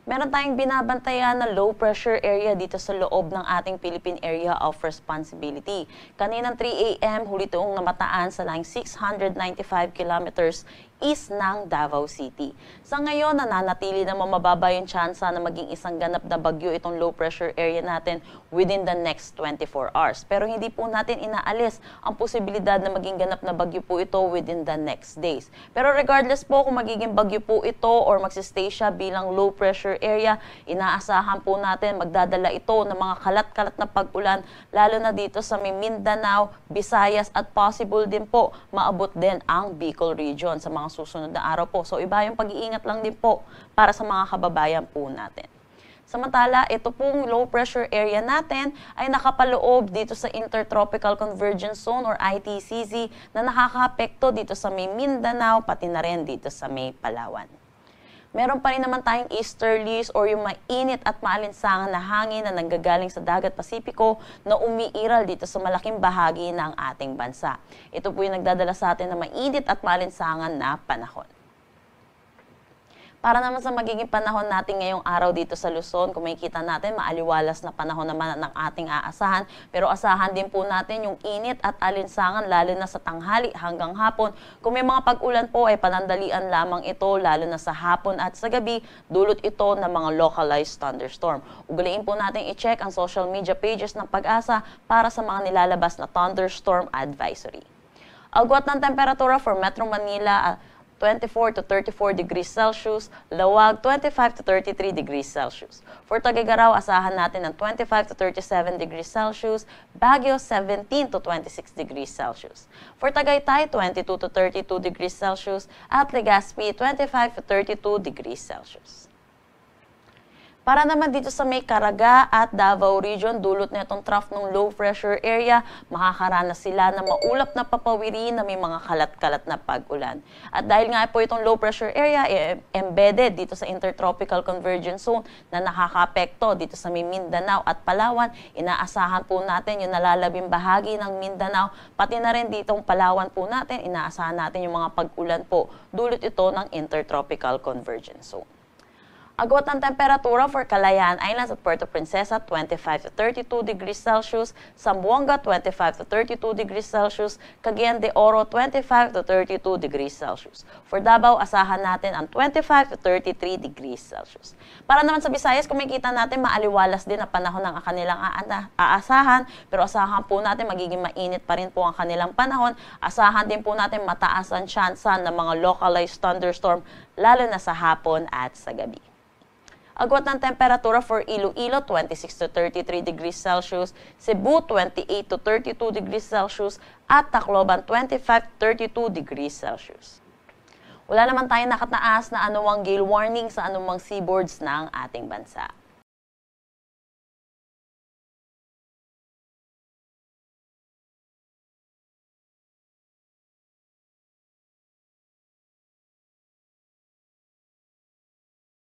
Meron tayong binabantayan na low pressure area dito sa loob ng ating Philippine Area of Responsibility. Kaninang 3 a.m. huli itong namataan sa laing 695 kilometers east ng Davao City. Sa ngayon, nananatili na mababa yung tsansa na maging isang ganap na bagyo itong low pressure area natin within the next 24 hours. Pero hindi po natin inaalis ang posibilidad na maging ganap na bagyo po ito within the next days. Pero regardless po kung magiging bagyo po ito or magsistay siya bilang low pressure area, inaasahan po natin magdadala ito ng mga kalat-kalat na pag-ulan lalo na dito sa Mindanao, Visayas at possible din po maabot din ang Bicol region sa mga susunod na araw po. So iba yung pag-iingat lang din po para sa mga kababayan po natin. Samantala, ito pong low pressure area natin ay nakapaloob dito sa Intertropical Convergence Zone or ITCZ na nakakaapekto dito sa may Mindanao pati na rin dito sa may Palawan. Meron pa rin naman tayong easterlies or yung mainit at maalinsangan na hangin na nanggagaling sa Dagat Pasipiko na umiiral dito sa malaking bahagi ng ating bansa. Ito po yung nagdadala sa atin na mainit at maalinsangan na panahon. Para naman sa magiging panahon natin ngayong araw dito sa Luzon, kung makikita natin, maaliwalas na panahon naman ng ating aasahan. Pero asahan din po natin yung init at alinsangan lalo na sa tanghali hanggang hapon. Kung may mga pag-ulan po ay panandalian lamang ito lalo na sa hapon at sa gabi, dulot ito ng mga localized thunderstorm. Ugaliin po natin i-check ang social media pages ng Pag-asa para sa mga nilalabas na thunderstorm advisory. Agwat ng temperatura for Metro Manila, 24 to 34 degrees Celsius, Lawag 25 to 33 degrees Celsius. For Tuguegarao, asahan natin ng 25 to 37 degrees Celsius, Baguio 17 to 26 degrees Celsius. For Tagaytay, 22 to 32 degrees Celsius, at Legazpi 25 to 32 degrees Celsius. Para naman dito sa may Caraga at Davao region, dulot na itong trough ng low pressure area, makakaranas sila na maulap na papawiri na may mga kalat-kalat na pag-ulan. At dahil nga po itong low pressure area embedded dito sa Intertropical Convergence Zone na nakakaapekto dito sa may Mindanao at Palawan, inaasahan po natin yung nalalabing bahagi ng Mindanao, pati na rin ditong Palawan po natin, inaasahan natin yung mga pag-ulan po. Dulot ito ng Intertropical Convergence Zone. Agwat ng temperatura for Calayan Islands at Puerto Princesa, 25 to 32 degrees Celsius, Zamboanga, 25 to 32 degrees Celsius, Cagayan de Oro, 25 to 32 degrees Celsius. For Davao, asahan natin ang 25 to 33 degrees Celsius. Para naman sa Visayas, kung makikita natin, maaliwalas din ang panahon ng kanilang aasahan, pero asahan po natin magiging mainit pa rin po ang kanilang panahon. Asahan din po natin mataas ang tsansa ng mga localized thunderstorm, lalo na sa hapon at sa gabi. Agwat ng temperatura for Iloilo, 26 to 33 degrees Celsius, Cebu, 28 to 32 degrees Celsius, at Tacloban, 25 to 32 degrees Celsius. Wala naman tayong nakataas na anumang gale warning sa anumang seaboards ng ating bansa.